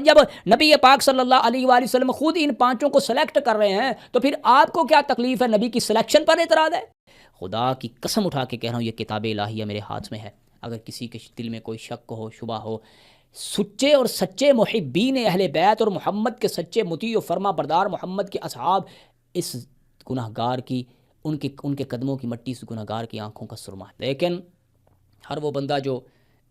جب نبی پاک صلی اللہ علیہ وآلہ وسلم خود ان پانچوں کو سلیکٹ کر رہے ہیں تو پھر آپ کو کیا تکلیف ہے؟ نبی کی سلیکشن پر اعتراض ہے؟ خدا کی قسم اٹھا کے کہہ رہا ہوں، یہ کتاب الہیہ میرے ہاتھ میں ہے، اگر کسی کے دل میں کوئی شک ہو، شبہ ہو، سچے اور سچے محبین اہل بیت اور محمد کے سچے مطیع و فرما بردار محمد کے اصحاب اس گناہ گار کی ان کے قدموں کی مٹی سے گناہ گار کی آنکھوں کا سرما ہے۔ لیکن ہر وہ بندہ جو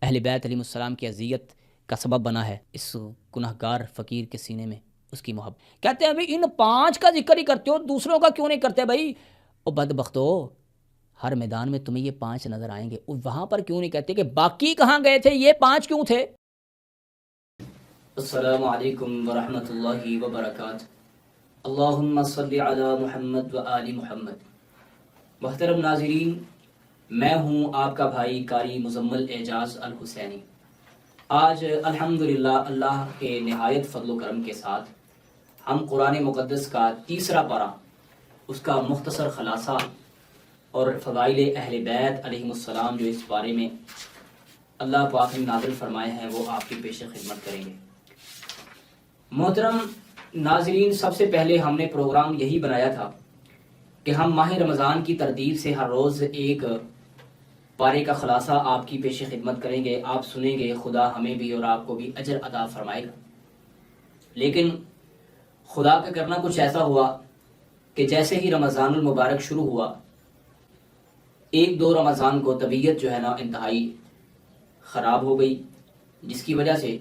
اہل بیت علیہ السلام کی اذیت کا سبب بنا ہے، اس گناہ گار فقیر کے سینے میں اس کی محبت، کہتے ہیں بھائی ان پانچ کا ذکر ہی کرتے ہو، دوسروں کا کیوں نہیں کرتے؟ بھائی او بدبختو، ہر میدان میں تمہیں یہ پانچ نظر آئیں گے، وہاں پر کیوں نہیں کہتے کہ باقی کہاں گئے تھے، یہ پانچ کیوں تھے؟ السلام علیکم ورحمۃ اللہ وبرکاتہ۔ اللہم صلی علی محمد و آل محمد۔ محترم ناظرین، میں ہوں آپ کا بھائی قاری مزمل اعجاز الحسینی۔ آج الحمدللہ اللہ کے نہایت فضل و کرم کے ساتھ ہم قرآن مقدس کا تیسرا پارہ، اس کا مختصر خلاصہ اور فضائل اہل بیت علیہ السلام جو اس بارے میں اللہ پاک نے نازل فرمائے ہیں، وہ آپ کی پیش خدمت کریں گے۔ محترم ناظرین، سب سے پہلے ہم نے پروگرام یہی بنایا تھا کہ ہم ماہ رمضان کی ترتیب سے ہر روز ایک پارے کا خلاصہ آپ کی پیش خدمت کریں گے، آپ سنیں گے، خدا ہمیں بھی اور آپ کو بھی اجر عطا فرمائے گا۔ لیکن خدا کا کرنا کچھ ایسا ہوا کہ جیسے ہی رمضان المبارک شروع ہوا، ایک دو رمضان کو طبیعت جو ہے نا انتہائی خراب ہو گئی، جس کی وجہ سے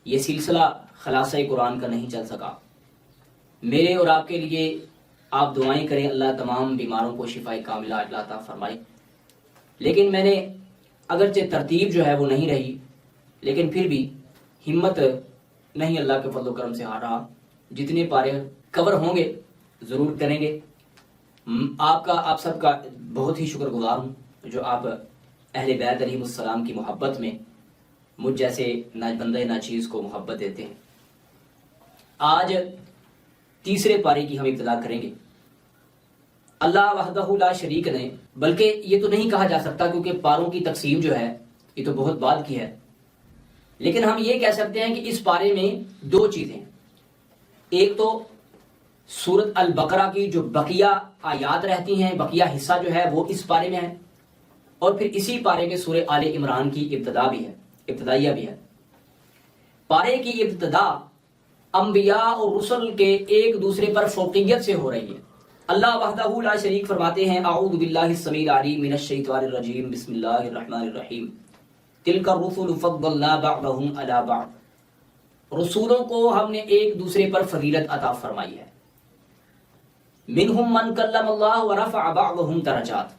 یہ سلسلہ خلاصہ قرآن کا نہیں چل سکا۔ میرے اور آپ کے لیے آپ دعائیں کریں، اللہ تمام بیماروں کو شفا کاملہ عطا فرمائے۔ لیکن میں نے اگرچہ ترتیب جو ہے وہ نہیں رہی، لیکن پھر بھی ہمت نہیں اللہ کے فضل و کرم سے ہار رہا، جتنے پارے کور ہوں گے ضرور کریں گے۔ آپ سب کا بہت ہی شکر گزار ہوں جو آپ اہل بیت علیہ السلام کی محبت میں مجھ جیسے بندہ ناچیز کو محبت دیتے ہیں۔ آج تیسرے پارے کی ہم ابتدا کریں گے۔ اللہ وحدہ لا شریک نے، بلکہ یہ تو نہیں کہا جا سکتا کیونکہ پاروں کی تقسیم جو ہے یہ تو بہت بعد کی ہے، لیکن ہم یہ کہہ سکتے ہیں کہ اس پارے میں دو چیزیں، ایک تو سورۃ البقرہ کی جو بقیہ آیات رہتی ہیں، بقیہ حصہ جو ہے وہ اس پارے میں ہے، اور پھر اسی پارے میں سورہ آل عمران کی ابتدا بھی ہے، ابتدائیہ بھی ہے۔ پارے کی ابتدا انبیاء اور رسل کے ایک دوسرے پر فوقیت سے ہو رہی ہے۔ اللہ وحدہ لا شریک فرماتے ہیں، اعوذ باللہ السمیع العلیم من الشیطان الرجیم، بسم اللہ الرحمن الرحیم، تلک الرسل فضلنا بعضهم علی بعض، رسولوں کو ہم نے ایک دوسرے پر فضیلت عطا فرمائی ہے۔ منہم من کلم اللہ ورفع بعضهم درجات،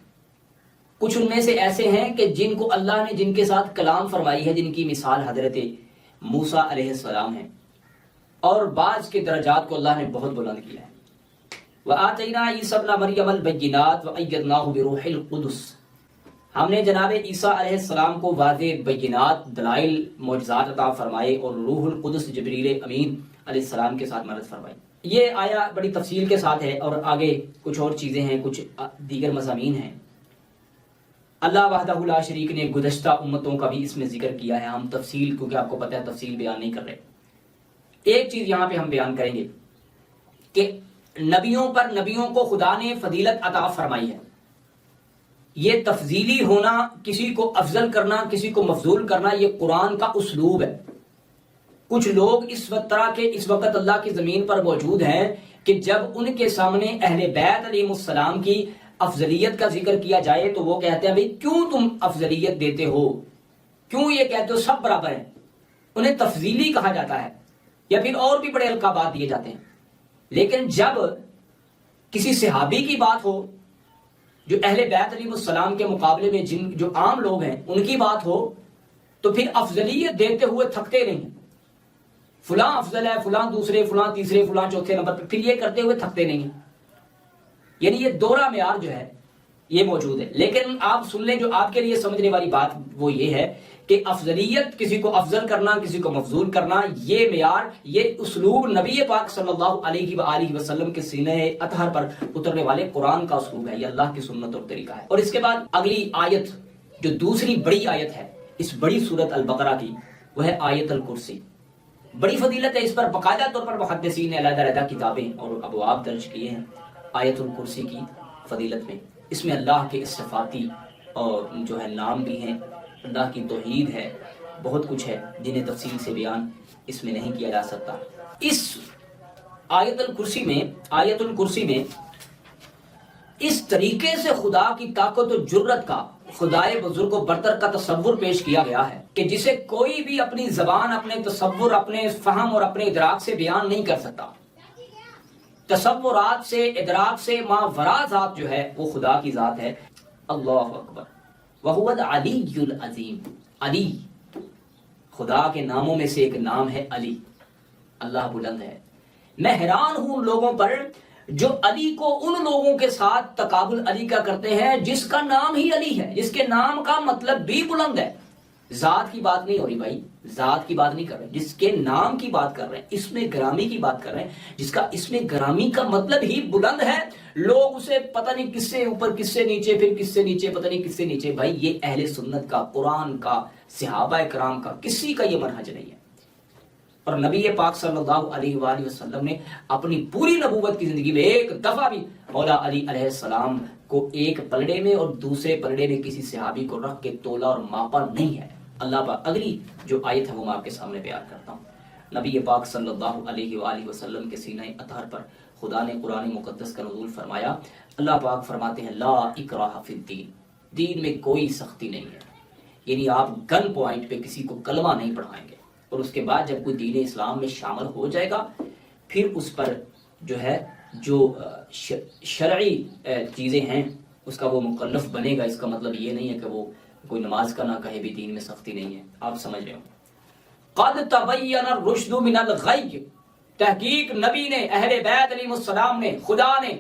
کچھ ان میں سے ایسے ہیں کہ جن کو اللہ نے جن کے ساتھ کلام فرمائی ہے، جن کی مثال حضرت موسیٰ علیہ السلام ہے، اور بعض کے درجات کو اللہ نے بہت بلند کیا ہے۔ وَآتَيْنَا عِيسَى ابْنَ مَرْيَمَ الْبَيِّنَاتِ وَأَيَّدْنَاهُ بِرُوحِ الْقُدُسِ، ہم نے جناب عیسیٰ علیہ السلام کو واضح بینات، دلائل، معجزات عطا فرمائے اور روح القدس جبریل امین علیہ السلام کے ساتھ مدد فرمائی۔ یہ آیا بڑی تفصیل کے ساتھ ہے، اور آگے کچھ اور چیزیں ہیں، کچھ دیگر مضامین ہیں۔ اللہ وحدہ لا شریک نے گزشتہ امتوں کا بھی اس میں ذکر کیا ہے، ہم تفصیل، کیونکہ آپ کو پتہ ہے تفصیل بیان نہیں کر رہے۔ ایک چیز یہاں پہ ہم بیان کریں گے کہ نبیوں کو خدا نے فضیلت عطا فرمائی ہے۔ یہ تفضیلی ہونا، کسی کو افضل کرنا، کسی کو مفضول کرنا، یہ قرآن کا اسلوب ہے۔ کچھ لوگ اس وقت اللہ کی زمین پر موجود ہیں کہ جب ان کے سامنے اہل بیت علیہ السلام کی افضلیت کا ذکر کیا جائے تو وہ کہتے ہیں بھئی کیوں تم افضلیت دیتے ہو، کیوں یہ کہتے ہو سب برابر ہیں، انہیں تفضیلی کہا جاتا ہے، یا پھر اور بھی بڑے القابات دیے جاتے ہیں۔ لیکن جب کسی صحابی کی بات ہو، جو اہل بیت علیہ السلام کے مقابلے میں جو عام لوگ ہیں ان کی بات ہو، تو پھر افضلیت دیتے ہوئے تھکتے نہیں، فلاں افضل ہے، فلاں دوسرے، فلاں تیسرے، فلاں چوتھے نمبر پر، پھر یہ کرتے ہوئے تھکتے نہیں، یعنی یہ دوہرا معیار جو ہے یہ موجود ہے۔ لیکن آپ سن لیں، جو آپ کے لیے سمجھنے والی بات وہ یہ ہے کہ افضلیت، کسی کو افضل کرنا، کسی کو مفضول کرنا، یہ معیار، یہ اسلوب نبی پاک صلی اللہ علیہ وآلہ وسلم کے سینہ اطہر پر اترنے والے قرآن کا اسلوب ہے، یہ اللہ کی سنت اور طریقہ ہے۔ اور اس کے بعد اگلی آیت، جو دوسری بڑی آیت ہے اس بڑی سورت البقرہ کی، وہ ہے آیت الکرسی۔ بڑی فضیلت ہے، اس پر باقاعدہ طور پر محدثین نے علیحدہ علیحدہ کتابیں اور ابواب درج کیے ہیں آیت الکرسی کی فضیلت میں۔ اس میں اللہ کے صفاتی اور جو ہے نام بھی ہیں، اللہ کی توحید ہے، بہت کچھ ہے جنہیں تفصیل سے بیان اس میں نہیں کیا جا سکتا۔ اس آیت الکرسی میں اس طریقے سے خدا کی طاقت و جرت کا، خدائے بزرگ و برتر کا تصور پیش کیا گیا ہے کہ جسے کوئی بھی اپنی زبان، اپنے تصور، اپنے فہم اور اپنے ادراک سے بیان نہیں کر سکتا۔ تصورات سے، ادراک سے ماورا ذات جو ہے وہ خدا کی ذات ہے۔ اللہ اکبر۔ وَهُوَ الْعَلِيُّ الْعَظِيمُ۔ علی خدا کے ناموں میں سے ایک نام ہے علی، اللہ بلند ہے۔ میں حیران ہوں ان لوگوں پر جو علی کو ان لوگوں کے ساتھ تقابل علی کا کرتے ہیں جس کا نام ہی علی ہے، جس کے نام کا مطلب بھی بلند ہے۔ ذات کی بات نہیں ہو رہی بھائی، ذات کی بات نہیں کر رہے، جس کے نام کی بات کر رہے ہیں، اسم گرامی کی بات کر رہے ہیں، جس کا اسم گرامی کا مطلب ہی بلند ہے۔ لوگ اسے پتہ نہیں کس سے اوپر، کس سے نیچے، پھر کس سے نیچے، پتہ نہیں کس سے نیچے۔ بھائی یہ اہل سنت کا، قرآن کا، صحابہ کرام کا، کسی کا یہ منہج نہیں ہے۔ اور نبی پاک صلی اللہ علیہ وآلہ وسلم نے اپنی پوری نبوت کی زندگی میں ایک دفعہ بھی مولا علی علیہ السلام کو ایک پلڑے میں اور دوسرے پلڑے میں کسی صحابی کو رکھ کے تولا اور ماپا نہیں ہے۔ اللہ پاک اگلی جو آیت ہے وہ میں آپ کے سامنے بیان کرتا ہوں۔ نبی پاک صلی اللہ علیہ وآلہ وسلم کے سینہ اطہر پر خدا نے قرآن مقدس کا نزول فرمایا۔ اللہ پاک فرماتے ہیں لا اکراہ فی الدین، دین میں کوئی سختی نہیں ہے، یعنی آپ گن پوائنٹ پہ کسی کو کلمہ نہیں پڑھائیں گے، اور اس کے بعد جب کوئی دین اسلام میں شامل ہو جائے گا پھر اس پر جو ہے جو شرعی چیزیں ہیں اس کا وہ مکلف بنے گا۔ اس کا مطلب یہ نہیں ہے کہ وہ کوئی نماز کا نہ کہے بھی دین میں سختی نہیں ہے، آپ سمجھ رہے ہو۔ قد تبین الرشد من الغی، تحقیق نبی نے، اہل بیت علیہ السلام نے، خدا نے،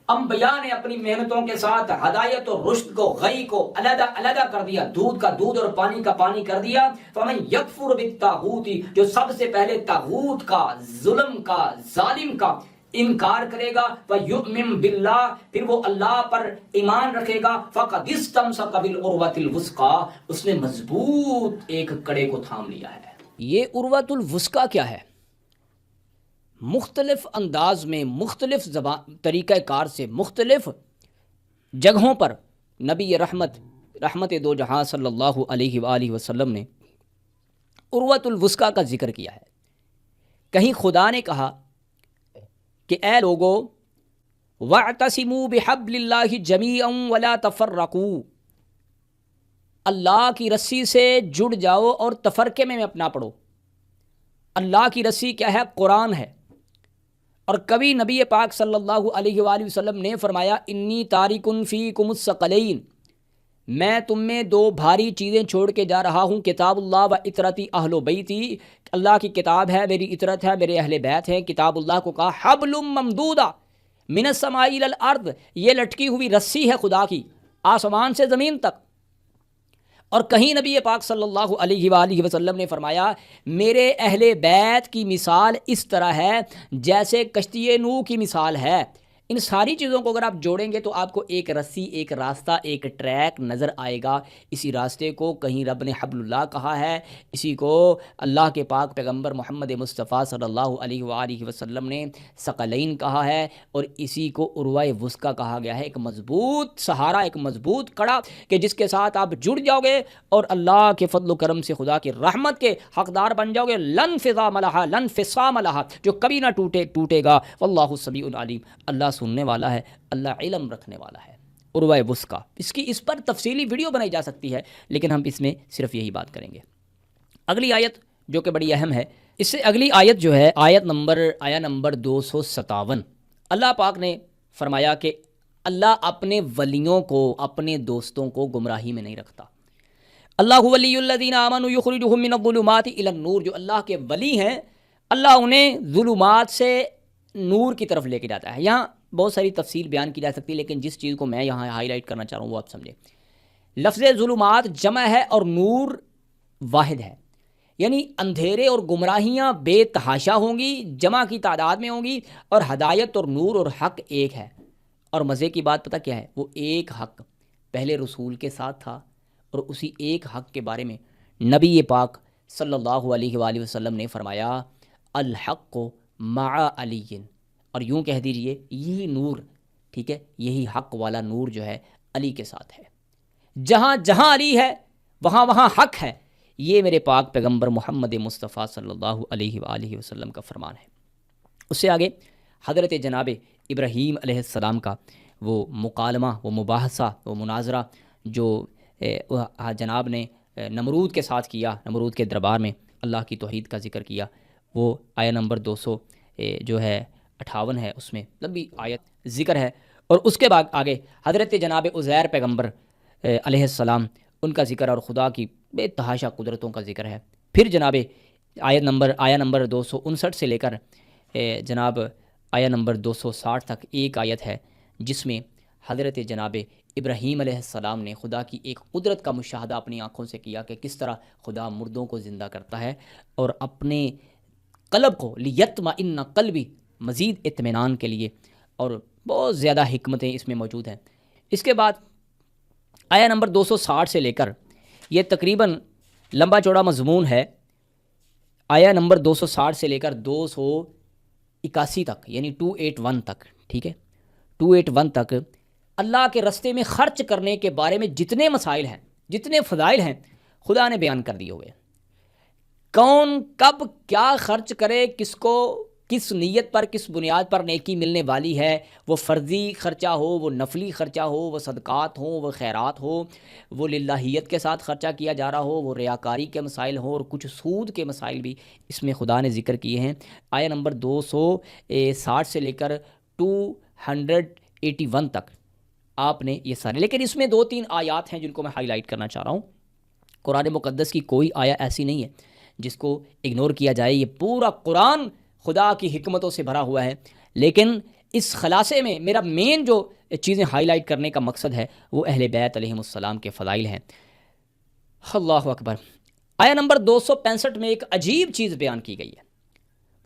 انبیاء نے اپنی محنتوں کے ساتھ ہدایت اور رشد کو، غی کو علیحدہ علیحدہ کر دیا، دودھ کا دودھ اور پانی کا پانی کر دیا۔ فمن یکفر بالطاغوت، جو سب سے پہلے طاغوت کا، ظلم کا، ظالم کا انکار کرے گا، وَيُؤْمِن بِاللَّهِ، پھر وہ اللہ پر ایمان رکھے گا، فَقَدِ اسْتَمْسَكَ بِالْعُرْوَةِ الْوُثْقَىٰ، اس نے مضبوط ایک کڑے کو تھام لیا ہے۔ یہ عروۃ الوثقیٰ کیا ہے؟ مختلف انداز میں، مختلف طریقہ کار سے، مختلف جگہوں پر نبی رحمت دو جہاں صلی اللہ علیہ وآلہ وسلم نے عروۃ الوثقیٰ کا ذکر کیا ہے۔ کہیں خدا نے کہا کہ اے لوگو وَاعْتَصِمُوا بِحَبْلِ اللَّهِ جَمِيعًا وَلَا تَفَرَّقُوا، اللہ کی رسی سے جڑ جاؤ اور تفرقے میں اپنا پڑو۔ اللہ کی رسی کیا ہے؟ قرآن ہے۔ اور کبھی نبی پاک صلی اللہ علیہ وآلہ وسلم نے فرمایا انی تارکن فیکم الثقلین، میں تم میں دو بھاری چیزیں چھوڑ کے جا رہا ہوں، کتاب اللہ و اطرتی اہل بیتی، اللہ کی کتاب ہے، میری اطرت ہے، میرے اہل بیت ہیں۔ کتاب اللہ کو کہا حبل ممدودہ من السماء الی الارض، یہ لٹکی ہوئی رسی ہے خدا کی آسمان سے زمین تک۔ اور کہیں نبی پاک صلی اللہ علیہ وآلہ وسلم نے فرمایا میرے اہل بیت کی مثال اس طرح ہے جیسے کشتی نوح کی مثال ہے۔ ان ساری چیزوں کو اگر آپ جوڑیں گے تو آپ کو ایک رسی، ایک راستہ، ایک ٹریک نظر آئے گا۔ اسی راستے کو کہیں رب نے حبل اللہ کہا ہے، اسی کو اللہ کے پاک پیغمبر محمد مصطفیٰ صلی اللہ علیہ وآلہ وسلم نے ثقلین کہا ہے، اور اسی کو عروہ وثقیٰ کہا گیا ہے۔ ایک مضبوط سہارا، ایک مضبوط کڑا کہ جس کے ساتھ آپ جڑ جاؤ گے اور اللہ کے فضل و کرم سے خدا کی رحمت کے حقدار بن جاؤ گے۔ لن فضام لہا، لن فصام لہا، جو کبھی نہ ٹوٹے گا۔ واللہ سمیع علیم، اللہ سننے والا ہے، اللہ علم رکھنے والا ہے۔ عروہ وثقیٰ، اس پر تفصیلی ویڈیو بنائی جا سکتی ہے، لیکن ہم اس میں صرف یہی بات کریں گے۔ اگلی آیت جو کہ بڑی اہم ہے، اس سے اگلی آیت جو ہے آیت نمبر 257، اللہ پاک نے فرمایا کہ اللہ اپنے ولیوں کو، اپنے دوستوں کو گمراہی میں نہیں رکھتا۔ اللہ ولی الذین آمنوا یخرجہم من الظلمات الی النور، جو اللہ کے ولی ہیں اللہ انہیں ظلمات سے نور کی طرف لے کے جاتا ہے۔ یہاں بہت ساری تفصیل بیان کی جا سکتی ہے، لیکن جس چیز کو میں یہاں ہائی لائٹ کرنا چاہ رہا ہوں وہ آپ سمجھیں۔ لفظ ظلمات جمع ہے اور نور واحد ہے، یعنی اندھیرے اور گمراہیاں بے تحاشا ہوں گی، جمع کی تعداد میں ہوں گی، اور ہدایت اور نور اور حق ایک ہے۔ اور مزے کی بات پتہ کیا ہے؟ وہ ایک حق پہلے رسول کے ساتھ تھا، اور اسی ایک حق کے بارے میں نبی پاک صلی اللہ علیہ وآلہ وسلم نے فرمایا الحق مع علی، اور یوں کہہ دیجئے یہی نور، ٹھیک ہے، یہی حق والا نور جو ہے علی کے ساتھ ہے، جہاں جہاں علی ہے وہاں وہاں حق ہے، یہ میرے پاک پیغمبر محمد مصطفیٰ صلی اللہ علیہ وآلہ وسلم کا فرمان ہے۔ اس سے آگے حضرت جناب ابراہیم علیہ السلام کا وہ مکالمہ، وہ مباحثہ، وہ مناظرہ جو جناب نے نمرود کے ساتھ کیا، نمرود کے دربار میں اللہ کی توحید کا ذکر کیا، وہ آیہ نمبر 200 جو ہے 58 ہے، اس میں لمبی آیت ذکر ہے۔ اور اس کے بعد آگے حضرت جناب عزیر پیغمبر علیہ السلام، ان کا ذکر اور خدا کی بے تحاشا قدرتوں کا ذکر ہے۔ پھر جناب آیہ نمبر 259 سے لے کر جناب آیہ نمبر 260 تک ایک آیت ہے جس میں حضرت جناب ابراہیم علیہ السلام نے خدا کی ایک قدرت کا مشاہدہ اپنی آنکھوں سے کیا کہ کس طرح خدا مردوں کو زندہ کرتا ہے، اور اپنے قلب کو لیطمئن قلبی، مزید اطمینان کے لیے، اور بہت زیادہ حکمتیں اس میں موجود ہیں۔ اس کے بعد آیہ نمبر 260 سے لے کر یہ تقریباً لمبا چوڑا مضمون ہے، آیہ نمبر 260 سے لے کر 281 تک، یعنی 281 تک، ٹھیک ہے، 281 تک اللہ کے رستے میں خرچ کرنے کے بارے میں جتنے مسائل ہیں، جتنے فضائل ہیں، خدا نے بیان کر دیے ہوئے۔ کون کب کیا خرچ کرے، کس کو کس نیت پر، کس بنیاد پر نیکی ملنے والی ہے، وہ فرضی خرچہ ہو، وہ نفلی خرچہ ہو، وہ صدقات ہوں، وہ خیرات ہو، وہ للہیت کے ساتھ خرچہ کیا جا رہا ہو، وہ ریاکاری کے مسائل ہوں، اور کچھ سود کے مسائل بھی اس میں خدا نے ذکر کیے ہیں۔ آیہ نمبر 260 سے لے کر 281 تک آپ نے یہ سارے، لیکن اس میں 2-3 آیات ہیں جن کو میں ہائی لائٹ کرنا چاہ رہا ہوں۔ قرآن مقدس کی کوئی آیہ ایسی نہیں ہے جس کو اگنور کیا جائے، یہ پورا قرآن خدا کی حکمتوں سے بھرا ہوا ہے، لیکن اس خلاصے میں میرا مین جو چیزیں ہائی لائٹ کرنے کا مقصد ہے وہ اہل بیت علیہم السلام کے فضائل ہیں۔ اللہ اکبر۔ آیہ نمبر 265 میں ایک عجیب چیز بیان کی گئی ہے،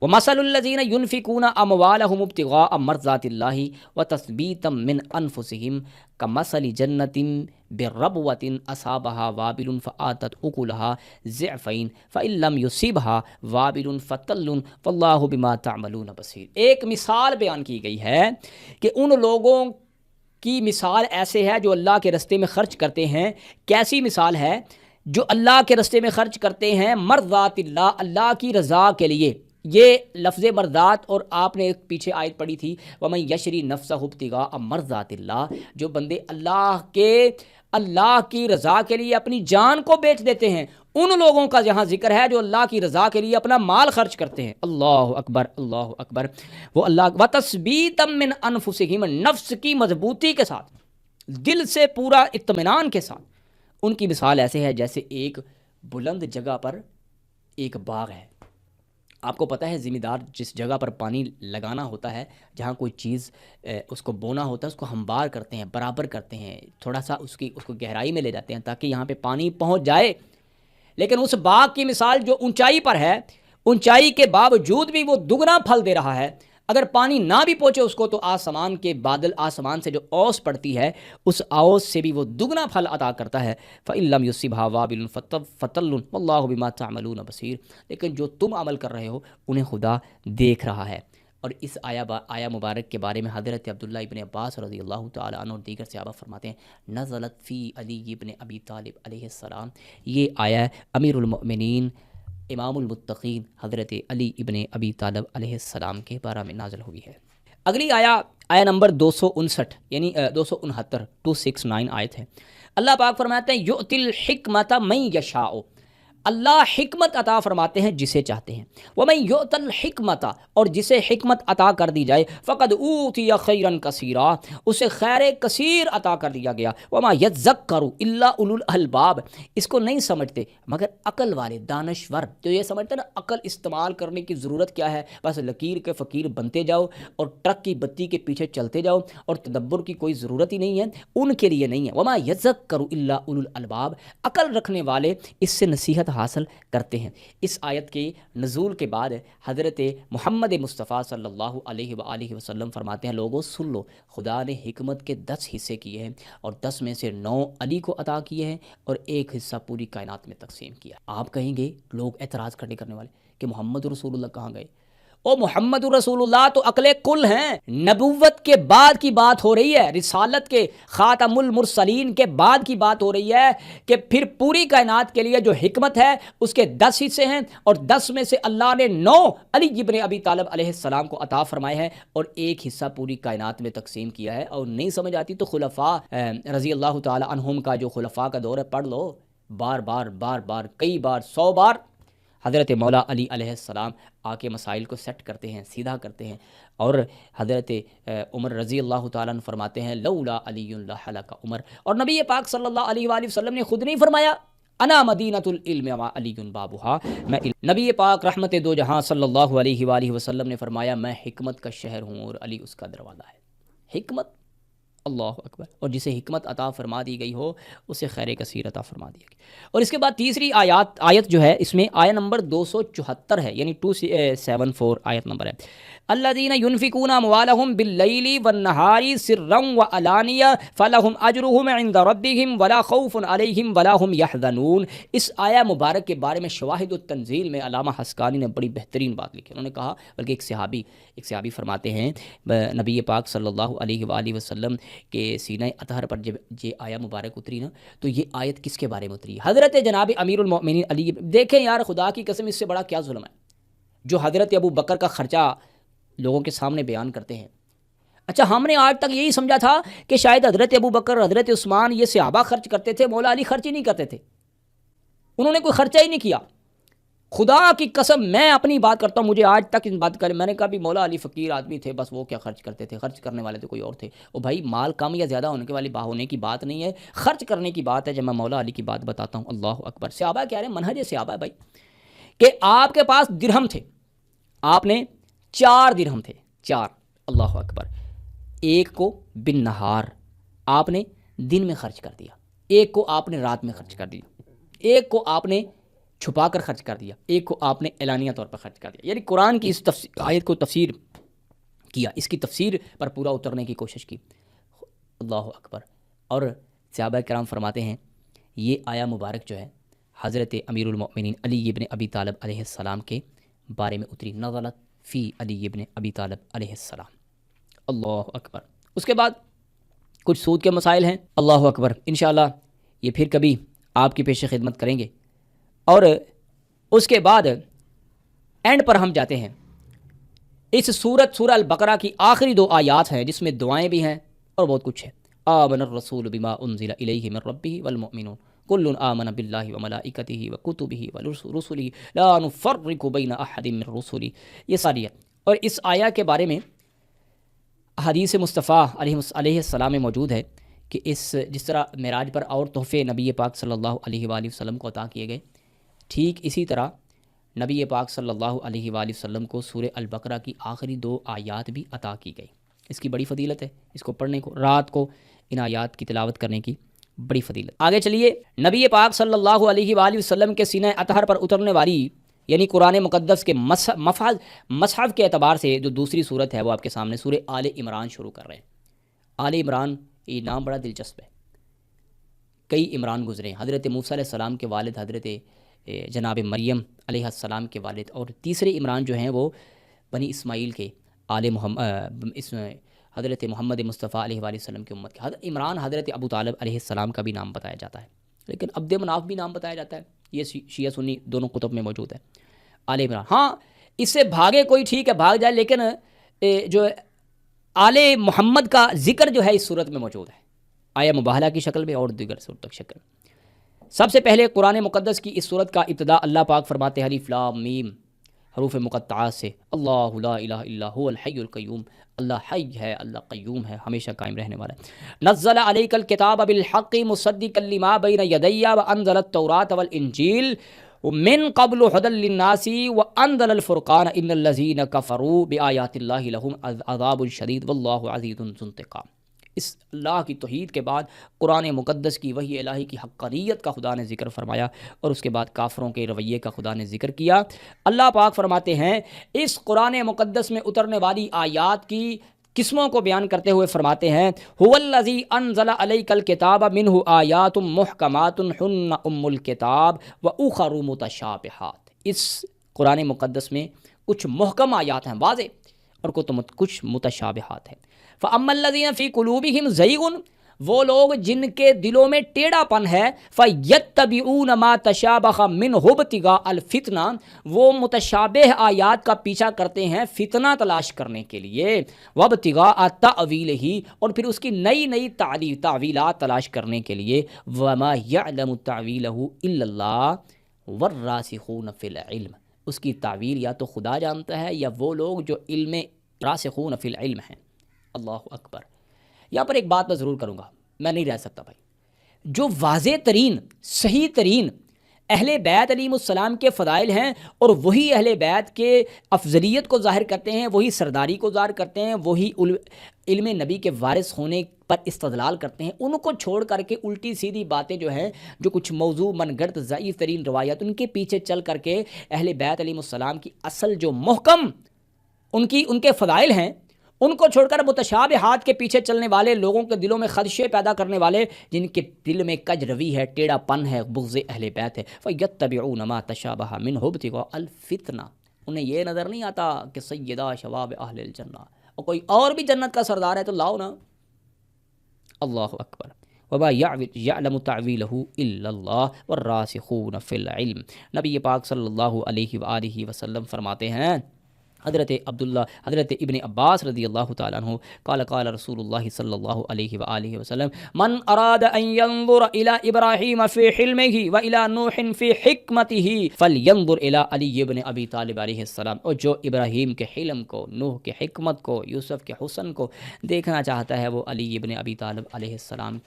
وَمَثَلُ الَّذِينَ يُنْفِقُونَ أَمْوَالَهُمُ ابْتِغَاءَ مَرْضَاتِ اللَّهِ وَتَثْبِيتًا مِّنْ أَنفُسِهِمْ كَمَثَلِ جَنَّةٍ بِرَبْوَةٍ أَصَابَهَا وَابِلٌ فَآتَتْ أُكُلَهَا ضِعْفَيْنِ فَإِن لَّمْ يُصِبْهَا وَابِلٌ فَطَلٌّ وَاللَّهُ بِمَا تَعْمَلُونَ بَصِيرٌ۔ ایک مثال بیان کی گئی ہے کہ ان لوگوں کی مثال ایسے ہے جو اللہ کے رستے میں خرچ کرتے ہیں۔ کیسی مثال ہے؟ جو اللہ کے رستے میں خرچ کرتے ہیں مرضات اللہ، اللہ کی رضا کے لیے۔ یہ لفظ مرضات، اور آپ نے ایک پیچھے آیت پڑھی تھی وَمَن يَشْرِ نَفْسَهُ ابْتِغَاءَ مَرْضَاتِ اللَّهِ، جو بندے اللہ کی رضا کے لیے اپنی جان کو بیچ دیتے ہیں، ان لوگوں کا یہاں ذکر ہے جو اللہ کی رضا کے لیے اپنا مال خرچ کرتے ہیں۔ اللہ اکبر، اللہ اکبر۔ وہ اللہ وَتَثْبِيتًا مِّنْ أَنفُسِهِمْ، نفس کی مضبوطی کے ساتھ، دل سے پورا اطمینان کے ساتھ۔ ان کی مثال ایسے ہے جیسے ایک بلند جگہ پر ایک باغ ہے۔ آپ کو پتہ ہے ذمہ دار جس جگہ پر پانی لگانا ہوتا ہے، جہاں کوئی چیز اس کو بونا ہوتا ہے، اس کو ہموار کرتے ہیں، برابر کرتے ہیں، تھوڑا سا اس کو گہرائی میں لے جاتے ہیں تاکہ یہاں پہ پانی پہنچ جائے۔ لیکن اس باغ کی مثال جو اونچائی پر ہے، اونچائی کے باوجود بھی وہ دگنا پھل دے رہا ہے۔ اگر پانی نہ بھی پہنچے اس کو تو آسمان کے بادل، آسمان سے جو اوس پڑتی ہے اس اوس سے بھی وہ دگنا پھل عطا کرتا ہے۔ فَإِن لَّمْ يُصِبْهَا وَابِلٌ فَطَلٌّ وَاللَّهُ بِمَا تَعْمَلُونَ بَصِيرٌ، لیکن جو تم عمل کر رہے ہو انہیں خدا دیکھ رہا ہے۔ اور اس آیہ مبارک کے بارے میں حضرت عبداللہ ابن عباس رضی اللہ تعالیٰ عنہ اور دیگر صحابہ فرماتے ہیں نزلت فی علی ابن ابی طالب علیہ السلام، یہ آیہ امیر المؤمنین امام المتقین حضرت علی ابن ابی طالب علیہ السلام کے بارے میں نازل ہوئی ہے۔ اگلی آیہ نمبر 259 یعنی 269 269 آیت ہے۔ اللہ پاک فرماتے ہیں یؤتی الحکمۃ من یشاء، اللہ حکمت عطا فرماتے ہیں جسے چاہتے ہیں۔ وَمَن یؤت الحکمۃ، اور جسے حکمت عطا کر دی جائے، فقد اوتی خیرا کثیرا، اسے خیر کثیر عطا کر دیا گیا۔ وما یذکر الا اولو الالباب، اس کو نہیں سمجھتے مگر عقل والے، دانشور، جو یہ سمجھتے ہیں نا عقل استعمال کرنے کی ضرورت کیا ہے، بس لکیر کے فقیر بنتے جاؤ اور ٹرک کی بتی کے پیچھے چلتے جاؤ اور تدبر کی کوئی ضرورت ہی نہیں ہے، ان کے لیے نہیں ہے۔ وما یذکر الا اولو الالباب، عقل رکھنے والے اس سے نصیحت حاصل کرتے ہیں۔ اس آیت کے نزول کے بعد حضرت محمد مصطفیٰ صلی اللہ علیہ وآلہ وسلم فرماتے ہیں لوگوں سن لو، خدا نے حکمت کے 10 حصے کیے ہیں اور 10 میں سے 9 علی کو عطا کیے ہیں اور 1 حصہ پوری کائنات میں تقسیم کیا۔ آپ کہیں گے لوگ اعتراض کرنے والے کہ محمد رسول اللہ کہاں گئے؟ او محمد رسول اللہ تو عقل کل ہیں، نبوت کے بعد کی بات ہو رہی ہے، رسالت کے خاتم المرسلین کے بعد کی بات ہو رہی ہے کہ پھر پوری کائنات کے لیے جو حکمت ہے اس کے 10 حصے ہیں اور 10 میں سے اللہ نے 9 علی ابن ابی طالب علیہ السلام کو عطا فرمائے ہیں اور 1 حصہ پوری کائنات میں تقسیم کیا ہے۔ اور نہیں سمجھ آتی تو خلفاء رضی اللہ تعالی عنہم کا جو خلفاء کا دور ہے پڑھ لو، بار بار کئی بار 100 بار حضرت مولا علی علیہ السلام آ کے مسائل کو سیٹ کرتے ہیں، سیدھا کرتے ہیں۔ اور حضرت عمر رضی اللہ تعالیٰ عنہ فرماتے ہیں لولا علی لحلق عمر، اور نبی پاک صلی اللہ علیہ وآلہ وسلم نے خود نہیں فرمایا انا مدینۃ العلم و علی بابھا، میں نبی پاک رحمت دو جہاں صلی اللہ علیہ وآلہ وسلم نے فرمایا میں حکمت کا شہر ہوں اور علی اس کا دروازہ ہے۔ حکمت، اللہ اکبر، اور جسے حکمت عطا فرما دی گئی ہو اسے خیر کثیر عطا فرما دیا گیا۔ اور اس کے بعد تیسری آیت جو ہے اس میں آیت نمبر 274 ہے، یعنی 274 آیت نمبر ہے، الذین ینفقون اموالہم باللیل والنہار سرا وعلانیہ فلہم اجرہم عند ربہم ولا خوف علیہم ولا ہم یحزنون۔ اس آیہ مبارک کے بارے میں شواہد التنزیل میں علامہ حسکانی نے بڑی بہترین بات لکھی۔ انہوں نے کہا، بلکہ ایک صحابی فرماتے ہیں نبی پاک صلی اللہ علیہ وآلہ وسلم کہ سینہ اطہر پر جب یہ آیہ مبارک اتری نا تو یہ آیت کس کے بارے میں اتری؟ حضرت جناب امیر المؤمنین علی۔ دیکھیں یار، خدا کی قسم اس سے بڑا کیا ظلم ہے جو حضرت ابو بکر کا خرچہ لوگوں کے سامنے بیان کرتے ہیں۔ اچھا، ہم نے آج تک یہی سمجھا تھا کہ شاید حضرت ابو بکر، حضرت عثمان یہ صحابہ خرچ کرتے تھے، مولا علی خرچ ہی نہیں کرتے تھے، انہوں نے کوئی خرچہ ہی نہیں کیا۔ خدا کی قسم میں اپنی بات کرتا ہوں، مجھے آج تک اس بات کرے، میں نے کہا بھی مولا علی فقیر آدمی تھے، بس وہ کیا خرچ کرتے تھے، خرچ کرنے والے تو کوئی اور تھے۔ اور بھائی مال کم یا زیادہ ہونے کی بات نہیں ہے، خرچ کرنے کی بات ہے۔ جب میں مولا علی کی بات بتاتا ہوں، اللہ اکبر، صحابہ کہہ رہے ہیں، منہج صحابہ بھائی کہ آپ کے پاس درہم تھے، آپ نے 4 درہم تھے، 4، اللہ اکبر، 1 کو بن نہار آپ نے دن میں خرچ کر دیا، 1 کو آپ نے رات میں خرچ کر دیا، 1 کو آپ نے چھپا کر خرچ کر دیا، 1 کو آپ نے اعلانیہ طور پر خرچ کر دیا۔ یعنی قرآن کی اس آیت کو تفسیر کیا، اس کی تفسیر پر پورا اترنے کی کوشش کی، اللہ اکبر۔ اور صحابہ کرام فرماتے ہیں یہ آیہ مبارک جو ہے حضرت امیر المؤمنین علی ابن ابی طالب علیہ السلام کے بارے میں اتری، نزلت فی علی ابن ابی طالب علیہ السلام، اللہ اکبر۔ اس کے بعد کچھ سود کے مسائل ہیں، اللہ اکبر، انشاءاللہ یہ پھر کبھی آپ کی پیش خدمت کریں گے۔ اور اس کے بعد اینڈ پر ہم جاتے ہیں، اس سورہ البقرہ کی آخری 2 آیات ہیں جس میں دعائیں بھی ہیں اور بہت کچھ ہے۔ آمن الرسول بما انزل الیہ من ربہ والمؤمنون کل آمن باللہ وملائکتہ وکتبہ ورسلہ لا نفرق بین احد من رسلہ، یہ ساری ہے۔ اور اس آیہ کے بارے میں حدیث مصطفیٰ علیہ السلام میں موجود ہے کہ جس طرح معراج پر اور تحفے نبی پاک صلی اللہ علیہ وآلہ وسلم کو عطا کیے گئے، ٹھیک اسی طرح نبی پاک صلی اللہ علیہ وآلہ وسلم کو سورہ البقرہ کی آخری 2 آیات بھی عطا کی گئی۔ اس کی بڑی فضیلت ہے، اس کو پڑھنے کو، رات کو ان آیات کی تلاوت کرنے کی بڑی فضیلت۔ آگے چلیے، نبی پاک صلی اللہ علیہ وآلہ وسلم کے سینہ اطہر پر اترنے والی یعنی قرآن مقدس کے مصحف کے اعتبار سے جو دوسری صورت ہے وہ آپ کے سامنے سورہ آل عمران شروع کر رہے ہیں۔ آل عمران، یہ نام بڑا دلچسپ ہے، کئی عمران گزرے ہیں، حضرت موسیٰ علیہ السلام کے والد حضرت جناب مریم علیہ السلام کے والد، اور تیسرے عمران جو ہیں وہ بنی اسماعیل کے حضرت محمد مصطفیٰ علیہ وآلہ وسلم کی امت کے عمران حضرت ابو طالب علیہ السلام کا بھی نام بتایا جاتا ہے، لیکن عبد مناف بھی نام بتایا جاتا ہے، یہ شیعہ سنی دونوں کتب میں موجود ہے۔ آل عمران، ہاں اس سے بھاگے کوئی ٹھیک ہے بھاگ جائے، لیکن جو آل محمد کا ذکر جو ہے اس صورت میں موجود ہے، آیہ مباہلہ کی شکل میں اور دیگر صورتوں کی شکل میں۔ سب سے پہلے قرآن مقدس کی اس صورت کا ابتدا اللہ پاک فرماتے ہیں الف لام میم، حروف مقطعات سے، اللہ لا الہ الا هو الحی القیوم، اللہ حی ہے، اللہ قیوم ہے، ہمیشہ قائم رہنے والا ہے۔ نزل علیک الکتاب بالحق مصدقا لما بین یدی وانزل التوراۃ والانجیل من قبل هدى للناس وانزل الفرقان ان الذین کفروا بآیات اللہ لهم عذاب شدید واللہ عزیز ذو انتقام۔ اس اللہ کی توحید کے بعد قرآن مقدس کی وحی الہی کی حقانیت کا خدا نے ذکر فرمایا، اور اس کے بعد کافروں کے رویے کا خدا نے ذکر کیا۔ اللہ پاک فرماتے ہیں اس قرآن مقدس میں اترنے والی آیات کی قسموں کو بیان کرتے ہوئے فرماتے ہیں هو الذی انزل علیک الکتاب منہ آیات محکمات ہن ام الکتاب واخر متشابہات۔ اس قرآن مقدس میں کچھ محکم آیات ہیں واضح، اور کچھ متشابہات ہیں۔ فاما الذین فی قلوبہم زیغ، وہ لوگ جن کے دلوں میں ٹیڑھا پن ہے، فَيَتَّبِعُونَ مَا تَشَابَهَ مِنْهُ ابْتِغَاءَ الْفِتْنَةِ، وہ متشابہ آیات کا پیچھا کرتے ہیں فتنہ تلاش کرنے کے لیے، وَابْتِغَاءَ تَأْوِيلِهِ، اور پھر اس کی نئی نئی تعویلات تلاش کرنے کے لیے، وَمَا يَعْلَمُ تَعْوِيلَهُ إِلَّا اللَّهُ وَالرَّاسِخُونَ فِي الْعِلْمِ، اس کی تعویل یا تو خدا جانتا ہے یا وہ لوگ جو علم راسخون فی العلم ہیں۔ اللہ اکبر۔ یہاں پر ایک بات میں ضرور کروں گا، میں نہیں رہ سکتا بھائی، جو واضح ترین صحیح ترین اہل بیت علیہم السلام کے فضائل ہیں، اور وہی اہل بیت کے افضلیت کو ظاہر کرتے ہیں، وہی سرداری کو ظاہر کرتے ہیں، وہی علم نبی کے وارث ہونے پر استدلال کرتے ہیں، ان کو چھوڑ کر کے الٹی سیدھی باتیں جو ہیں، جو کچھ موضوع من گڑت ضعیف ترین روایات، ان کے پیچھے چل کر کے اہل بیت علیہم السلام کی اصل جو محکم ان کے فضائل ہیں، ان کو چھوڑ کر متشابہات کے پیچھے چلنے والے لوگوں کے دلوں میں خدشے پیدا کرنے والے، جن کے دل میں کج روی ہے، ٹیڑھا پن ہے، بغض اہل بیت ہے، فَيَتَّبِعُونَ مَا تَشَابَهَ مِنْهُ ابْتِغَاءَ الْفِتْنَةِ، انہیں یہ نظر نہیں آتا کہ سیدہ شباب اہل الجنہ، اور کوئی اور بھی جنت کا سردار ہے تو لاؤ نا۔ اللہ اکبر۔ وَمَا يَعْلَمُ تَعْوِيلَهُ إِلَّا اللَّهُ وَالرَّاسِخُونَ فِي الْعِلْمِ، نبی پاک صلی اللہ علیہ وآلہ وسلم فرماتے ہیں، حضرت ابن عباس رضی اللہ تعالیٰ عنہ قال قال رسول اللہ صلی اللہ علیہ وآلہ وسلم من اراد ان ينظر الى ابراہیم فی حلمہ والى نوح فی حکمتہ فلینظر الى علی بن ابی طالب علیہ السلام، اور جو ابراہیم کے حلم کو، نوح کے حکمت کو، یوسف کے حسن کو دیکھنا چاہتا ہے، وہ علی بن ابی طالب علیہ السلام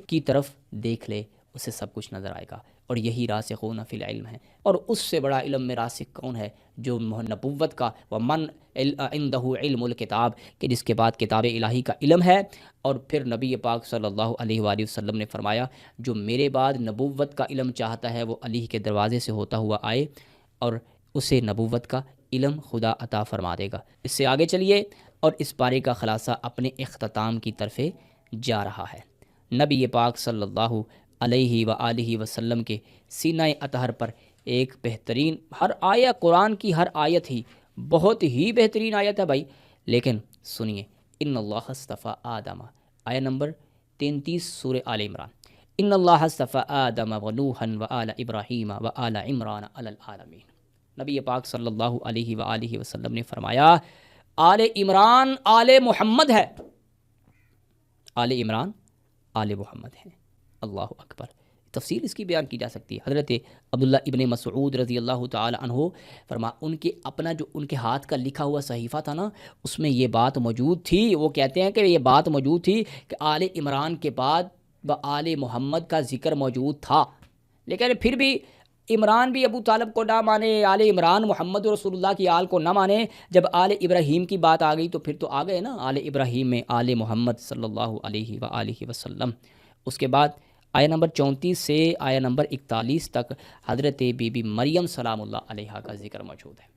کی طرف دیکھ لے، اسے سب کچھ نظر آئے گا۔ اور یہی راسخون فی العلم ہے، اور اس سے بڑا علم میں راسخ کون ہے؟ جو نبوت کا، ومن عندہ علم الکتاب، کہ جس کے بعد کتاب الہی کا علم ہے۔ اور پھر نبی پاک صلی اللہ علیہ وآلہ وسلم نے فرمایا جو میرے بعد نبوت کا علم چاہتا ہے، وہ علی کے دروازے سے ہوتا ہوا آئے، اور اسے نبوت کا علم خدا عطا فرما دے گا۔ اس سے آگے چلیے، اور اس پارے کا خلاصہ اپنے اختتام کی طرف جا رہا ہے۔ نبی پاک صلی اللہ علیہ وآلہ وسلم کے سینہ اطہر پر ایک بہترین، ہر آیت قرآن کی ہر آیت ہی بہت ہی بہترین آیت ہے بھائی، لیکن سنیے، ان اللہ اصطفیٰ آدم، آیت نمبر 33 سورہ آل عمران، ان اللہ اصطفیٰ آدم ونوحا وآل ابراہیم وآل عمران علی العالمین۔ نبی پاک صلی اللہ علیہ وآلہ وسلم نے فرمایا آل عمران آل محمد ہے، آل عمران آل محمد ہے۔ اللہ اکبر۔ تفصیل اس کی بیان کی جا سکتی ہے۔ حضرت عبداللہ ابن مسعود رضی اللہ تعالی عنہ ان کے اپنا جو ان کے ہاتھ کا لکھا ہوا صحیفہ تھا نا، اس میں یہ بات موجود تھی، وہ کہتے ہیں کہ یہ بات موجود تھی کہ آل عمران کے بعد آل محمد کا ذکر موجود تھا، لیکن پھر بھی عمران بھی ابو طالب کو نہ مانے، آل عمران محمد رسول اللہ کی آل کو نہ مانے، جب آل ابراہیم کی بات آ گئی تو پھر تو آ گئے نا آل ابراہیم میں آل محمد صلی اللہ علیہ وآلہ وسلم۔ اس کے بعد آیت نمبر 34 سے آیت نمبر 41 تک حضرت بی بی مریم سلام اللہ علیہا کا ذکر موجود ہے۔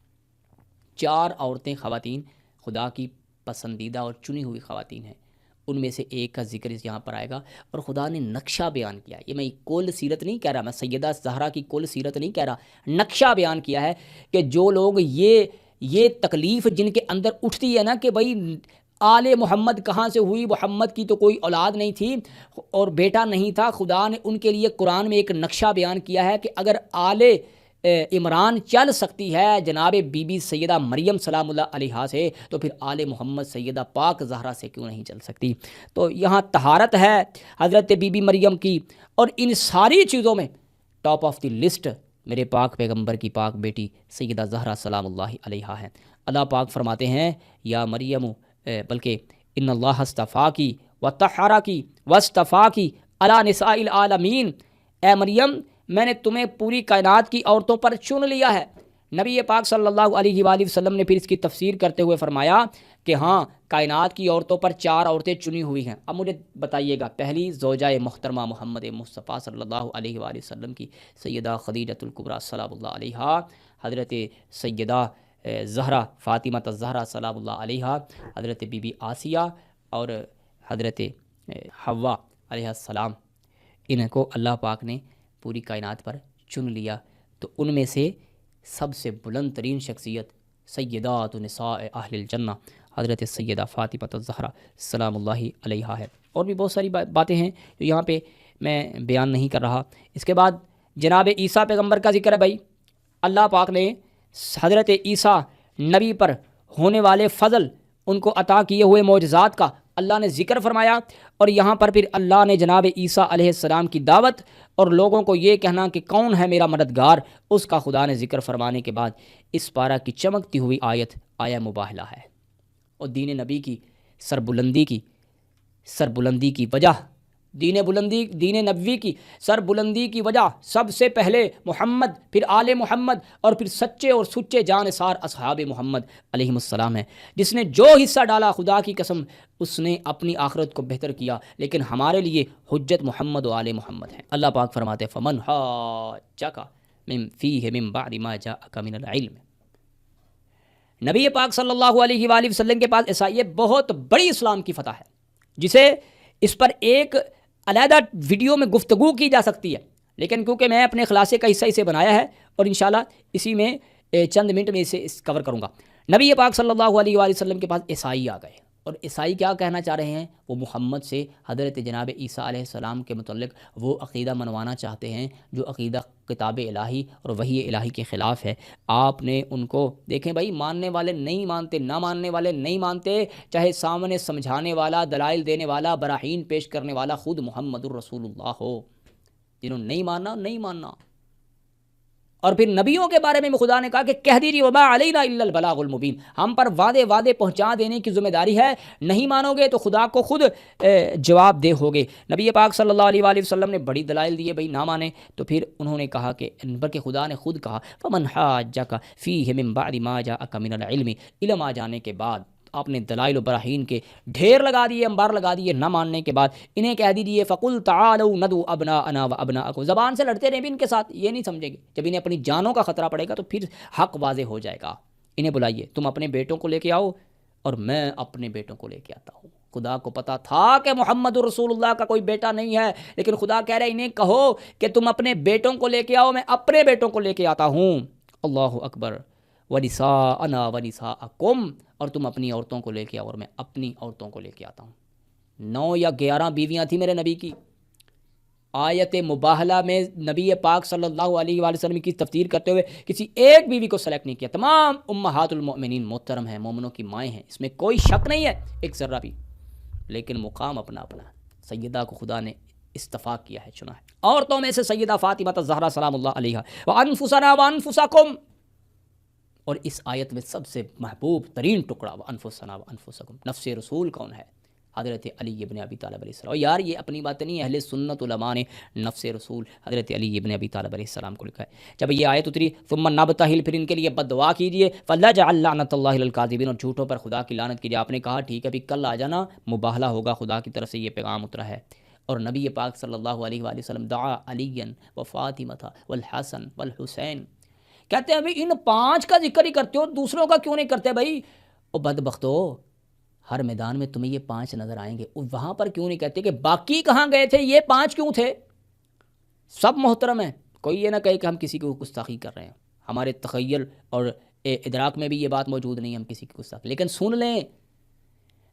4 عورتیں، خواتین خدا کی پسندیدہ اور چنی ہوئی خواتین ہیں، ان میں سے ایک کا ذکر یہاں پر آئے گا، اور خدا نے نقشہ بیان کیا۔ یہ میں کل سیرت نہیں کہہ رہا، میں سیدہ زہرا کی کل سیرت نہیں کہہ رہا، نقشہ بیان کیا ہے کہ جو لوگ یہ تکلیف جن کے اندر اٹھتی ہے نا کہ بھائی آل محمد کہاں سے ہوئی، محمد کی تو کوئی اولاد نہیں تھی اور بیٹا نہیں تھا، خدا نے ان کے لیے قرآن میں ایک نقشہ بیان کیا ہے کہ اگر آل عمران چل سکتی ہے جناب بی بی سیدہ مریم سلام اللہ علیہا سے، تو پھر آل محمد سیدہ پاک زہرا سے کیوں نہیں چل سکتی؟ تو یہاں طہارت ہے حضرت بی بی مریم کی، اور ان ساری چیزوں میں ٹاپ آف دی لسٹ میرے پاک پیغمبر کی پاک بیٹی سیدہ زہرا سلام اللہ علیہا ہے۔ اللہ پاک فرماتے ہیں یا مریم، بلکہ ان اللہ اصطفاکی وطہرکی واصطفاکی علی نساء العالمین، اے مریم میں نے تمہیں پوری کائنات کی عورتوں پر چن لیا ہے، نبی پاک صلی اللہ علیہ وآلہ وسلم نے پھر اس کی تفسیر کرتے ہوئے فرمایا کہ ہاں کائنات کی عورتوں پر 4 عورتیں چنی ہوئی ہیں. اب مجھے بتائیے گا، پہلی زوجہ محترمہ محمد مصطفیٰ صلی اللہ علیہ وآلہ وسلم کی سیدہ خدیجۃ الکبریٰ سلام اللہ علیہا، حضرت سیدہ زہرا فاطمہ الزہرا سلام اللہ علیہا، حضرت بی بی آسیہ اور حضرت حوا علیہ السلام. ان کو اللہ پاک نے پوری کائنات پر چن لیا. تو ان میں سے سب سے بلند ترین شخصیت سیدات نساء اہل الجنہ حضرت سیدہ فاطمہ الزہرا سلام اللہ علیہا ہے. اور بھی بہت ساری باتیں ہیں جو یہاں پہ میں بیان نہیں کر رہا. اس کے بعد جناب عیسیٰ پیغمبر کا ذکر ہے. بھائی اللہ پاک نے حضرت عیسیٰ نبی پر ہونے والے فضل، ان کو عطا کیے ہوئے معجزات کا اللہ نے ذکر فرمایا. اور یہاں پر پھر اللہ نے جناب عیسیٰ علیہ السلام کی دعوت اور لوگوں کو یہ کہنا کہ کون ہے میرا مددگار، اس کا خدا نے ذکر فرمانے کے بعد اس پارہ کی چمکتی ہوئی آیت آیہ مباہلہ ہے. اور دین نبی کی سربلندی کی وجہ، دین نبوی کی سربلندی کی وجہ سب سے پہلے محمد، پھر آل محمد اور پھر سچے اور سچے جانثار اصحاب محمد علیہم السلام ہیں. جس نے جو حصہ ڈالا خدا کی قسم اس نے اپنی آخرت کو بہتر کیا. لیکن ہمارے لیے حجت محمد و آل محمد ہیں. اللہ پاک فرماتے فمن حاجک من فیہ من بعد ما جاءک من العلم. نبی پاک صلی اللہ علیہ وآلہ وسلم کے پاس ایسا یہ بہت بڑی اسلام کی فتح ہے جسے اس پر ایک علیحدہ ویڈیو میں گفتگو کی جا سکتی ہے. لیکن کیونکہ میں اپنے خلاصے کا حصہ اسے بنایا ہے اور انشاءاللہ اسی میں چند منٹ میں اسے کور کروں گا. نبی پاک صلی اللہ علیہ وآلہ وسلم کے پاس عیسائی آ گئے اور عیسائی کیا کہنا چاہ رہے ہیں؟ وہ محمد سے حضرت جناب عیسیٰ علیہ السلام کے متعلق وہ عقیدہ منوانا چاہتے ہیں جو عقیدہ کتاب الہی اور وحی الہی کے خلاف ہے. آپ نے ان کو دیکھیں بھائی، ماننے والے نہیں مانتے، نہ ماننے والے نہیں مانتے، چاہے سامنے سمجھانے والا، دلائل دینے والا، براہین پیش کرنے والا خود محمد الرسول اللہ ہو. جنہوں نے نہیں ماننا. اور پھر نبیوں کے بارے میں خدا نے کہا کہ کہہ دیجیے وما علینا الا البلاغ المبین، ہم پر وعدے پہنچا دینے کی ذمہ داری ہے. نہیں مانو گے تو خدا کو خود جواب دہ ہوگے. نبی پاک صلی اللہ علیہ وآلہ وسلم نے بڑی دلائل دیے بھائی نہ مانے. تو پھر انہوں نے کہا کہ بلکہ خدا نے خود کہا فمن حاجک فیہ من بعد ما جاءک من العلم، علم آ جانے کے بعد آپ نے دلائل و براہین کے ڈھیر لگا دیے، انبار لگا دیے. نہ ماننے کے بعد انہیں کہہ دیجیے فقل تعالوا ندعو ابناءنا وابناءکم، زبان سے لڑتے رہیں بھی ان کے ساتھ، یہ نہیں سمجھیں گے. جب انہیں اپنی جانوں کا خطرہ پڑے گا تو پھر حق واضح ہو جائے گا. انہیں بلائیے، تم اپنے بیٹوں کو لے کے آؤ اور میں اپنے بیٹوں کو لے کے آتا ہوں. خدا کو پتا تھا کہ محمد رسول اللہ کا کوئی بیٹا نہیں ہے، لیکن خدا کہہ رہے انہیں کہو کہ تم اپنے بیٹوں کو لے کے آؤ، میں اپنے بیٹوں کو لے کے آتا ہوں. اللہ اکبر. ونساءنا ونساءکم، اور تم اپنی عورتوں کو لے کے آؤ اور میں اپنی عورتوں کو لے کے آتا ہوں. 9 یا 11 بیویاں تھیں میرے نبی کی. آیت مباہلہ میں نبی پاک صلی اللہ علیہ وآلہ وسلم کی تفسیر کرتے ہوئے کسی ایک بیوی کو سلیکٹ نہیں کیا. تمام امہات المؤمنین محترم ہیں، مومنوں کی مائیں ہیں، اس میں کوئی شک نہیں ہے ایک ذرہ بھی. لیکن مقام اپنا اپنا. سیدہ کو خدا نے استفاء کیا ہے، چنا ہے. عورتوں میں سے سیدہ فاطمہ الزہرا سلام اللہ علیہا وانفسنا وانفسکم، اور اس آیت میں سب سے محبوب ترین ٹکڑا وانفسنا وانفسکم، نفس رسول کون ہے؟ حضرت علی ابن ابی طالب علیہ السلام. اور یار یہ اپنی بات نہیں ہے، اہل سنت علماء نے نفس رسول حضرت علی ابن ابی طالب علیہ السلام کو لکھا ہے. جب یہ آیت اتری ثم نبتہل، پھر ان کے لیے بد دعا کیجیے، فلنجعل لعنۃ اللہ علی الکاذبین، اور جھوٹوں پر خدا کی لعنت کیجیے. آپ نے کہا ٹھیک ہے، ابھی کل آ جانا، مباہلہ ہوگا، خدا کی طرف سے یہ پیغام اترا ہے. اور نبی پاک صلی اللہ علیہ وآلہ وسلم دعا علی و فاطمہ والحسن والحسین، کہتے ہیں ابھی ان 5 کا ذکر ہی کرتے ہو، دوسروں کا کیوں نہیں کرتے بھائی؟ او بدبختو، ہر میدان میں تمہیں یہ 5 نظر آئیں گے، وہاں پر کیوں نہیں کہتے کہ باقی کہاں گئے تھے، یہ 5 کیوں تھے؟ سب محترم ہیں، کوئی یہ نہ کہے کہ ہم کسی کو گستاخی کر رہے ہیں. ہمارے تخیل اور ادراک میں بھی یہ بات موجود نہیں ہے ہم کسی کی گستاخی. لیکن سن لیں،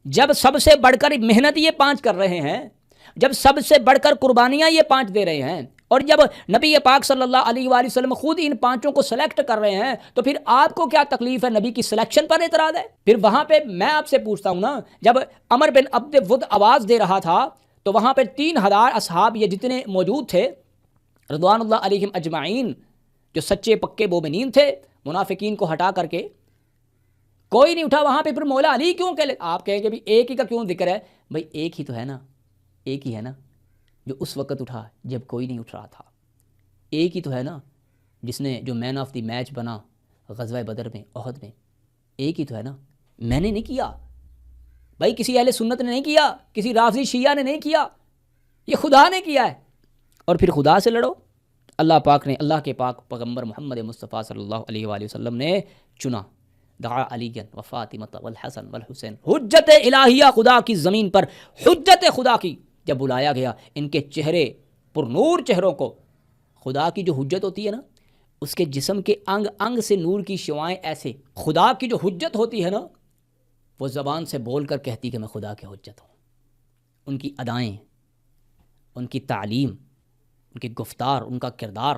جب سب سے بڑھ کر محنت یہ 5 کر رہے ہیں، جب سب سے بڑھ کر قربانیاں یہ 5 دے رہے ہیں، اور جب نبی پاک صلی اللہ علیہ وآلہ وسلم خود ان 5 کو سلیکٹ کر رہے ہیں، تو پھر آپ کو کیا تکلیف ہے؟ نبی کی سلیکشن پر اعتراض ہے؟ پھر وہاں پہ میں آپ سے پوچھتا ہوں نا، جب عمر بن عبد ود آواز دے رہا تھا تو وہاں پہ 3000 اصحاب یہ جتنے موجود تھے رضوان اللہ علیہم اجمعین، جو سچے پکے مومنین تھے، منافقین کو ہٹا کر کے کوئی نہیں اٹھا وہاں پہ. پھر مولا علی کیوں کہ آپ کہیں گے بھی ایک ہی کا کیوں ذکر ہے؟ بھائی ایک ہی تو ہے نا، ایک ہی ہے نا جو اس وقت اٹھا جب کوئی نہیں اٹھ رہا تھا. ایک ہی تو ہے نا جس نے جو مین آف دی میچ بنا، غزوہ بدر میں، احد میں، ایک ہی تو ہے نا. میں نے نہیں کیا بھائی، کسی اہل سنت نے نہیں کیا، کسی رافضی شیعہ نے نہیں کیا، یہ خدا نے کیا ہے. اور پھر خدا سے لڑو. اللہ پاک نے، اللہ کے پاک پیغمبر محمد مصطفیٰ صلی اللہ علیہ وآلہ وسلم نے چنا. دعا علی و فاطمہ والحسن والحسین، حجت الہیہ خدا کی زمین پر، حجت خدا کی. جب بلایا گیا ان کے چہرے پر نور چہروں کو، خدا کی جو حجت ہوتی ہے نا، اس کے جسم کے انگ انگ سے نور کی شعائیں ایسے. خدا کی جو حجت ہوتی ہے نا، وہ زبان سے بول کر کہتی کہ میں خدا کی حجت ہوں. ان کی ادائیں، ان کی تعلیم، ان کی گفتار، ان کا کردار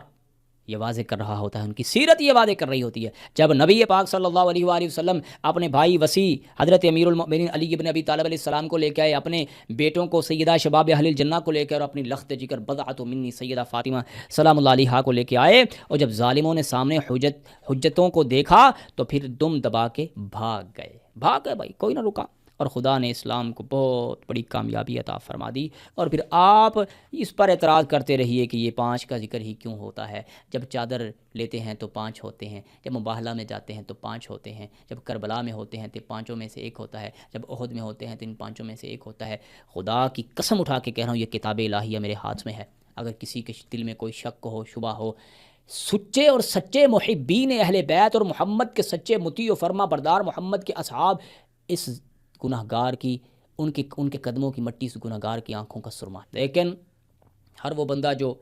یہ واضح کر رہا ہوتا ہے، ان کی سیرت یہ واضح کر رہی ہوتی ہے. جب نبی پاک صلی اللہ علیہ وآلہ وسلم اپنے بھائی وسیع حضرت امیر المؤمنین علی بن ابی طالب علیہ السلام کو لے کے آئے، اپنے بیٹوں کو سیدہ شباب اہل الجنہ کو لے کے، اور اپنی لخت جگر بضعۃ منی سیدہ فاطمہ سلام اللہ علیہا کو لے کے آئے، اور جب ظالموں نے سامنے حجتوں کو دیکھا تو پھر دم دبا کے بھاگ گئے بھائی، کوئی نہ رکا. اور خدا نے اسلام کو بہت بڑی کامیابی عطا فرما دی. اور پھر آپ اس پر اعتراض کرتے رہیے کہ یہ 5 کا ذکر ہی کیوں ہوتا ہے. جب چادر لیتے ہیں تو 5 ہوتے ہیں، جب مباہلہ میں جاتے ہیں تو 5 ہوتے ہیں، جب کربلا میں ہوتے ہیں تو 5 میں سے 1 ہوتا ہے، جب احد میں ہوتے ہیں تو ان 5 میں سے 1 ہوتا ہے. خدا کی قسم اٹھا کے کہہ رہا ہوں، یہ کتاب الہیہ میرے ہاتھ میں ہے. اگر کسی کے دل میں کوئی شک ہو، شبہ ہو، سچے اور سچے محبین اہل بیت اور محمد کے سچے مطیع و فرما بردار محمد کے اصحاب اس گناہ گار کی، ان کے قدموں کی مٹی سے گناہ گار کی آنکھوں کا سرما. لیکن ہر وہ بندہ جو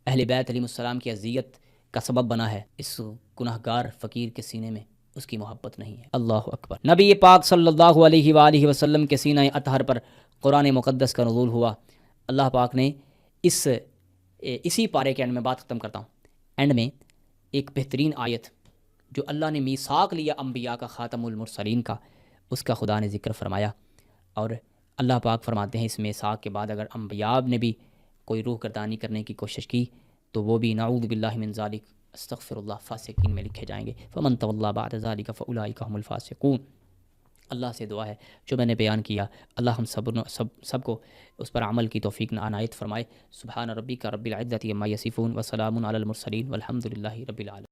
اہل بیت علیہ السلام کی اذیت کا سبب بنا ہے، اس گناہ گار فقیر کے سینے میں اس کی محبت نہیں ہے. اللہ اکبر. نبی پاک صلی اللہ علیہ وآلہ وسلم کے سینہ اطہر پر قرآن مقدس کا نزول ہوا. اللہ پاک نے اسی پارے کے اینڈ میں بات ختم کرتا ہوں، اینڈ میں ایک بہترین آیت جو اللہ نے میثاق لیا انبیاء کا، خاتم المرسلین کا، اس کا خدا نے ذکر فرمایا. اور اللہ پاک فرماتے ہیں اس میثاق کے بعد اگر انبیاء نے بھی کوئی روح گردانی کرنے کی کوشش کی تو وہ بھی نعوذ باللہ من ذالک استغفر اللہ فاسقین میں لکھے جائیں گے. فمن تولی بعد ذالک فاولئک هم الفاسقون. اللہ سے دعا ہے جو میں نے بیان کیا، اللہ ہم سب کو اس پر عمل کی توفیق عنایت فرمائے. سبحان ربک رب العزۃ عما یصفون وسلام علی المرسلین والحمد للہ رب العالمین.